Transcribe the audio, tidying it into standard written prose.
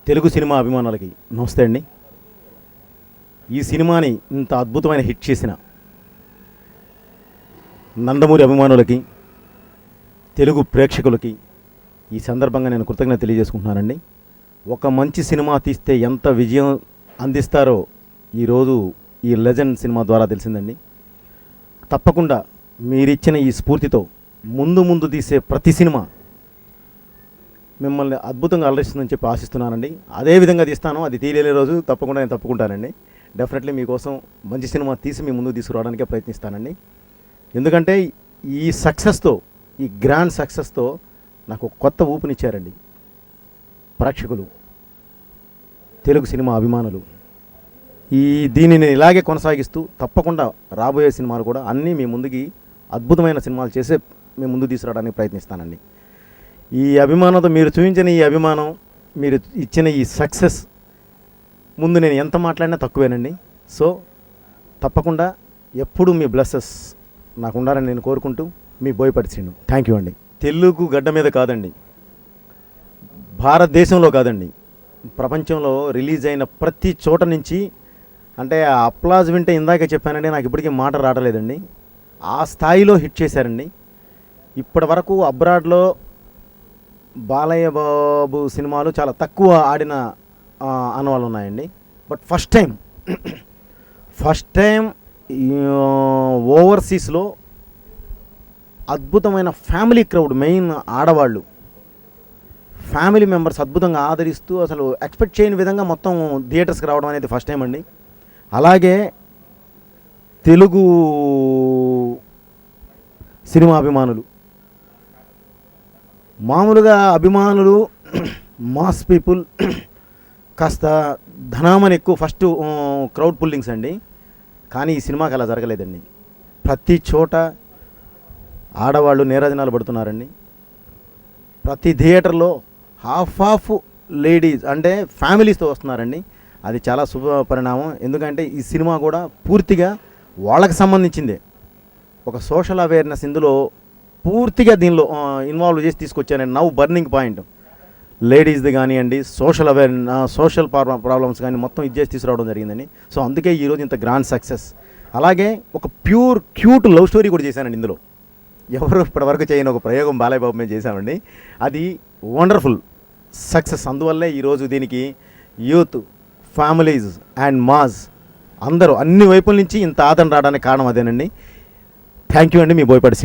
Telugu cinema అభిమానులకి నమస్తే అండి. ఈ సినిమాని ఇంత అద్భుతమైన హిట్ చేసిన నందమూరి అభిమానులకి, తెలుగు ప్రేక్షకులకి ఈ సందర్భంగా నేను కృతజ్ఞత తెలియజేసుకుంటున్నానండి. ఒక మంచి సినిమా తీస్తే ఎంత విజయం అందిస్తారో ఈరోజు ఈ లెజెండ్ సినిమా ద్వారా తెలిసిందండి. తప్పకుండా మీరిచ్చిన ఈ స్ఫూర్తితో ముందు తీసే ప్రతి సినిమా మిమ్మల్ని అద్భుతంగా అలరిస్తుందని చెప్పి ఆశిస్తున్నానండి. అదేవిధంగా తీస్తాను, అది తీయలేని రోజు తప్పకుండా నేను తప్పుకుంటానండి. డెఫినెట్లీ మీకోసం మంచి సినిమా తీసి మీ ముందుకు తీసుకురావడానికే ప్రయత్నిస్తానండి. ఎందుకంటే ఈ సక్సెస్తో, ఈ గ్రాండ్ సక్సెస్తో నాకు కొత్త ఊపునిచ్చారండి ప్రేక్షకులు, తెలుగు సినిమా అభిమానులు. దీనిని ఇలాగే కొనసాగిస్తూ తప్పకుండా రాబోయే సినిమాలు కూడా అన్నీ మీ ముందుకి అద్భుతమైన సినిమాలు చేసే మీ ముందు తీసుకురావడానికి ప్రయత్నిస్తానండి. ఈ అభిమానంతో మీరు చూపించిన ఈ అభిమానం, మీరు ఇచ్చిన ఈ సక్సెస్ ముందు నేను ఎంత మాట్లాడినా తక్కువేనండి. సో తప్పకుండా ఎప్పుడు మీ బ్లెస్సెస్ నాకు ఉండాలని నేను కోరుకుంటూ మీ బోయపాటి శ్రీను. థ్యాంక్ యూ అండి. తెలుగు గడ్డ మీద కాదండి, భారతదేశంలో కాదండి, ప్రపంచంలో రిలీజ్ అయిన ప్రతి చోట నుంచి, అంటే ఆ అప్లాజ్ వింటే ఇందాకే చెప్పానండి, నాకు ఇప్పటికీ మాట రావట్లేదండి. ఆ స్థాయిలో హిట్ చేశారండి. ఇప్పటి వరకు అబ్రాడ్లో బాలయ్య బాబు సినిమాలు చాలా తక్కువ ఆడిన అనుభవాలు ఉన్నాయండి. బట్ ఫస్ట్ టైం ఓవర్సీస్లో అద్భుతమైన ఫ్యామిలీ క్రౌడ్, మెయిన్ ఆడవాళ్ళు, ఫ్యామిలీ మెంబర్స్ అద్భుతంగా ఆదరిస్తూ అసలు ఎక్స్పెక్ట్ చేయని విధంగా మొత్తం థియేటర్స్కి రావడం అనేది ఫస్ట్ టైం అండి. అలాగే తెలుగు సినిమా అభిమానులు, మామూలుగా అభిమానులు మాస్ పీపుల్ కాస్త ధనామని ఎక్కువ ఫస్ట్ క్రౌడ్ పుల్లింగ్స్ అండి. కానీ ఈ సినిమాకి అలా జరగలేదండి. ప్రతి చోట ఆడవాళ్ళు నీరాజనాలు పడుతున్నారండి. ప్రతి థియేటర్లో హాఫ్ లేడీస్, అంటే ఫ్యామిలీస్తో వస్తున్నారండి. అది చాలా శుభ పరిణామం. ఎందుకంటే ఈ సినిమా కూడా పూర్తిగా వాళ్ళకి సంబంధించిందే. ఒక సోషల్ అవేర్నెస్ ఇందులో పూర్తిగా దీనిలో ఇన్వాల్వ్ చేసి తీసుకొచ్చానండి. నౌ బర్నింగ్ పాయింట్ లేడీస్ది కానివ్వండి, సోషల్ ప్రాబ్లమ్స్ కానీ మొత్తం ఇది చేసి తీసుకురావడం జరిగిందండి. సో అందుకే ఈరోజు ఇంత గ్రాండ్ సక్సెస్. అలాగే ఒక ప్యూర్ క్యూట్ లవ్ స్టోరీ కూడా చేశానండి. ఇందులో ఎవరు ఇప్పటివరకు చేయని ఒక ప్రయోగం బాలయ్య బాబు మేము చేశామండి. అది వండర్ఫుల్ సక్సెస్. అందువల్లే ఈరోజు దీనికి యూత్, ఫ్యామిలీస్ అండ్ మాస్ అందరూ అన్ని వైపుల నుంచి ఇంత ఆదరణ రావడానికి కారణం అదేనండి. థ్యాంక్ యూ అండి, మీ బోయపాటి శ్రీను.